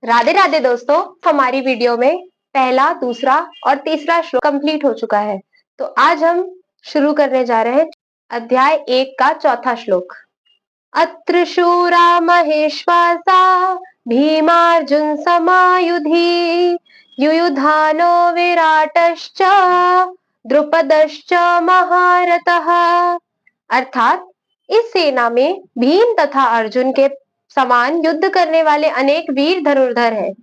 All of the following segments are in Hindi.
राधे राधे दोस्तों, हमारी वीडियो में पहला, दूसरा और तीसरा श्लोक कंप्लीट हो चुका है। तो आज हम शुरू करने जा रहे हैं अध्याय 1 का चौथा श्लोक। अत्र शूरा महेश्वासा भीमार्जुन समायुधि युयुधानो विराटश्च द्रुपदश्च महारथः। अर्थात इस सेना में भीम तथा अर्जुन के समान युद्ध करने वाले अनेक वीर धनुर्धर हैं,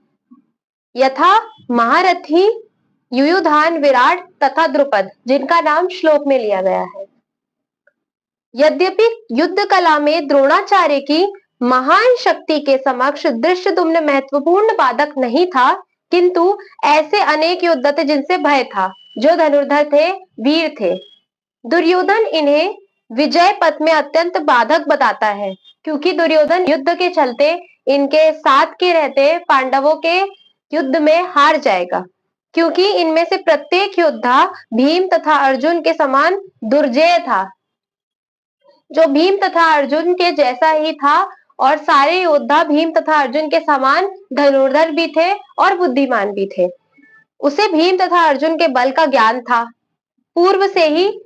यथा महारथी युयुधान, विराट तथा द्रुपद, जिनका नाम श्लोक में लिया गया है। यद्यपि युद्ध कला में द्रोणाचार्य की महान शक्ति के समक्ष धृष्टद्युम्न महत्वपूर्ण बाधक नहीं था, किंतु ऐसे अनेक योद्धा थे जिनसे भय था, जो धनुर्धर थे, वीर थे। दुर्योधन इन्हें विजय पथ में अत्यंत बाधक बताता है, क्योंकि दुर्योधन युद्ध के चलते इनके साथ के रहते पांडवों के युद्ध में हार जाएगा, क्योंकि इनमें से प्रत्येक योद्धा भीम तथा अर्जुन के समान दुर्जेय था, जो भीम तथा अर्जुन के जैसा ही था, और सारे योद्धा भीम तथा अर्जुन के समान धनुर्धर भी थे और बुद्धिमान भी थे। उसे भीम तथा अर्जुन के बल का ज्ञान था। पूर्व से ही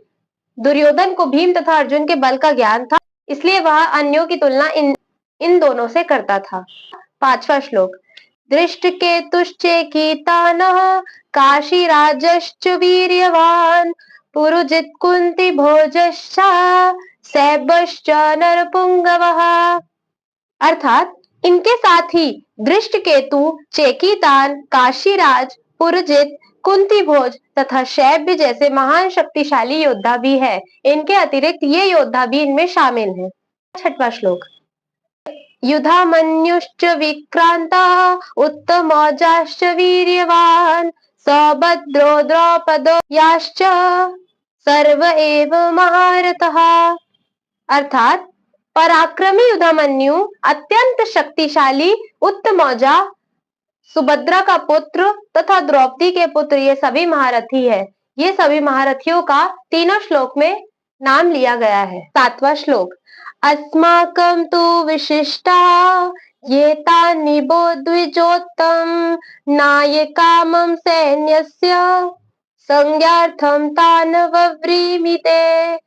दुर्योधन को भीम तथा अर्जुन के बल का ज्ञान था, इसलिए वह अन्यों की तुलना इन दोनों से करता था। पांचवा श्लोक। दृष्टकेतुश्चेकितानः काशीराजश्च वीर्यवान् पुरुजित् कुन्ती भोजश्च सैबश्च नरपुंगवः। अर्थात इनके साथ ही दृष्टकेतु, चेकितान, काशीराज, पुरुजित, कुंती भोज तथा शैब्य जैसे महान शक्तिशाली योद्धा भी है। इनके अतिरिक्त ये योद्धा भी इनमें शामिल हैं। छठवां श्लोक। युधामन्युश्च विक्रांता उत्तमौजाश्च वीर्यवान् सौभद्रो द्रौपदो याश्च सर्व एव महारथः। अर्थात पराक्रमी युधामन्यु, अत्यंत शक्तिशाली उत्तमौजा, सुभद्रा का पुत्र तथा द्रौपदी के पुत्र, ये सभी महारथी है। ये सभी महारथियों का तीनों श्लोक में नाम लिया गया है। सातवां श्लोक। अस्माकं तु विशिष्टा ये तानि द्विजोत्तम नायकामं सैन्यस्य संज्ञार्थं तान् वव्रीमिते।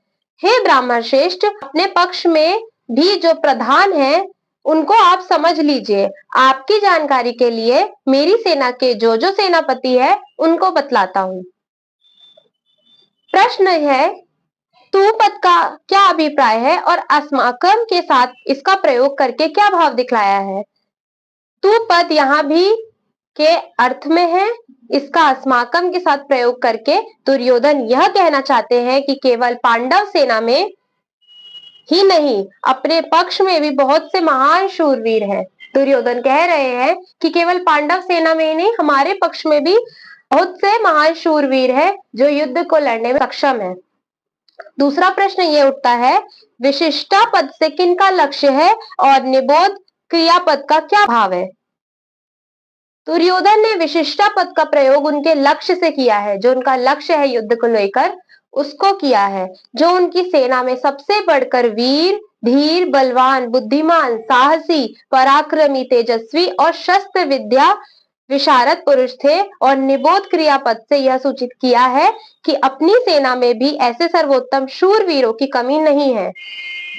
हे ब्राह्मण श्रेष्ठ, अपने पक्ष में भी जो प्रधान है उनको आप समझ लीजिए। आपकी जानकारी के लिए मेरी सेना के जो जो सेनापति है उनको बतलाता हूँ। प्रश्न है, तू पद का क्या अभिप्राय है और अस्माकम के साथ इसका प्रयोग करके क्या भाव दिखलाया है। तू पद यहाँ भी के अर्थ में है। इसका अस्माकम के साथ प्रयोग करके दुर्योधन यह कहना चाहते हैं कि केवल पांडव सेना में ही नहीं, अपने पक्ष में भी बहुत से महान शूरवीर हैं। दुर्योधन कह रहे हैं कि केवल पांडव सेना में ही नहीं, हमारे पक्ष में भी बहुत से महान शूरवीर हैं जो युद्ध को लड़ने में सक्षम है। दूसरा प्रश्न ये उठता है, विशिष्टा पद से किनका लक्ष्य है और निबोध क्रियापद का क्या भाव है। दुर्योधन ने विशिष्टा पद का प्रयोग उनके लक्ष्य से किया है। जो उनका लक्ष्य है युद्ध को लेकर, उसको किया है। जो उनकी सेना में सबसे बढ़कर वीर, धीर, बलवान, बुद्धिमान, साहसी, पराक्रमी, तेजस्वी और शस्त्र विद्या विशारद पुरुष थे। और निबोध क्रियापद से यह सूचित किया है कि अपनी सेना में भी ऐसे सर्वोत्तम शूरवीरों की कमी नहीं है।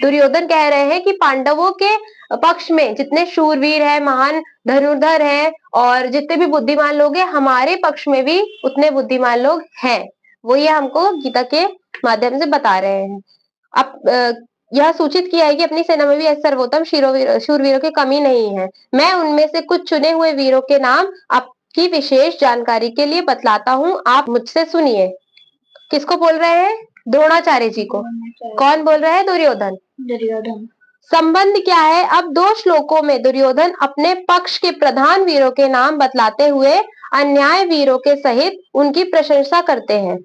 दुर्योधन कह रहे हैं कि पांडवों के पक्ष में जितने शूरवीर हैं, महान धनुर्धर हैं और जितने भी बुद्धिमान लोग हैं, हमारे पक्ष में भी उतने बुद्धिमान लोग हैं। वो ये हमको गीता के माध्यम से बता रहे हैं। अब यह सूचित किया है कि अपनी सेना में भी ऐसे सर्वोत्तम शूरवीरों की कमी नहीं है। मैं उनमें से कुछ चुने हुए वीरों के नाम आपकी विशेष जानकारी के लिए बतलाता हूँ, आप मुझसे सुनिए। किसको बोल रहे हैं? द्रोणाचार्य जी को। कौन बोल रहा है? दुर्योधन। संबंध क्या है? अब दो श्लोकों में दुर्योधन अपने पक्ष के प्रधान वीरों के नाम बतलाते हुए अन्याय वीरों के सहित उनकी प्रशंसा करते हैं।